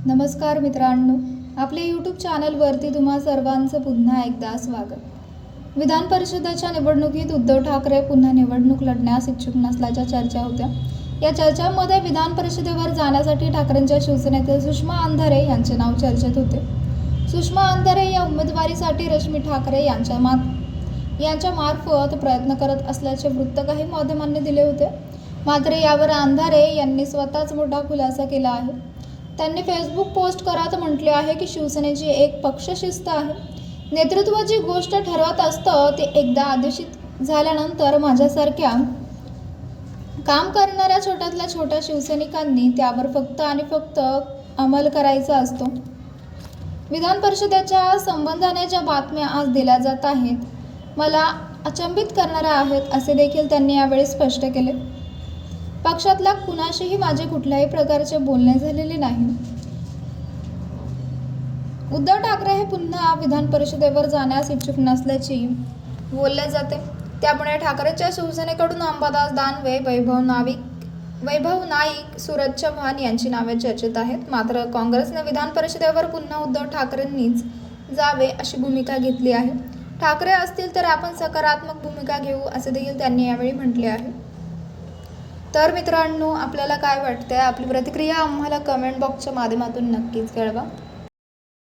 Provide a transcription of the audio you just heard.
नमस्कार मित्रांनो, आपल्या यूट्यूब चॅनलवरती तुम्हा सर्वांचं पुन्हा एकदा स्वागत। विधान परिषदेच्या निवडणुकीत उद्धव ठाकरे पुन्हा निवडणूक लढण्यास इच्छुक नसल्याच्या चर्चा होत्या। या चर्चांमध्ये विधान परिषदेवर जाण्यासाठी ठाकरेंच्या शिवसेनेतील सुषमा अंधारे यांचे नाव चर्चेत होते। सुषमा अंधारे या उमेदवारीसाठी रश्मी ठाकरे यांच्या मार्फत प्रयत्न करत असल्याचे वृत्त काही माध्यमांनी दिले होते। मात्र यावर अंधारे यांनी स्वतःच मोठा खुलासा केला आहे। त्यांनी फेसबुक पोस्ट करत म्हटले आहे की शिवसेनेची एक पक्षशिस्त आहे। नेतृत्वाची गोष्ट ठरवत असतं ते एकदा आदेशित झाल्यानंतर माझ्यासारख्या काम करणाऱ्या छोट्यातल्या छोट्या शिवसैनिकांनी त्यावर फक्त आणि फक्त अंमल करायचा असतो। विधान परिषदेच्या संबंधाने ज्या बातम्या आज दिल्या जात आहेत मला अचंबित करणाऱ्या आहेत असे देखील त्यांनी यावेळी स्पष्ट केले। पक्षातल्या कुणाशीही माझे कुठल्याही प्रकारचे बोलणे झालेले नाही। उद्धव ठाकरे हे पुन्हा विधान परिषदेवर जाण्यास इच्छुक नसल्याचे बोलले जाते। त्यामुळे ठाकरेंच्या शिवसेनेकडून अंबादास दानवे, वैभव नाईक, सूरज चव्हाण यांची नावे चर्चेत आहेत। मात्र काँग्रेसने विधान परिषदेवर पुन्हा उद्धव ठाकरेंनीच जावे अशी भूमिका घेतली आहे। ठाकरे असतील तर आपण सकारात्मक भूमिका घेऊ असे देखील त्यांनी यावेळी म्हटले आहे। तर मित्रांनो, आपल्याला काय वाटतंय? आपली प्रतिक्रिया आम्हाला कमेंट बॉक्सच्या माध्यमातून नक्कीच कळवा।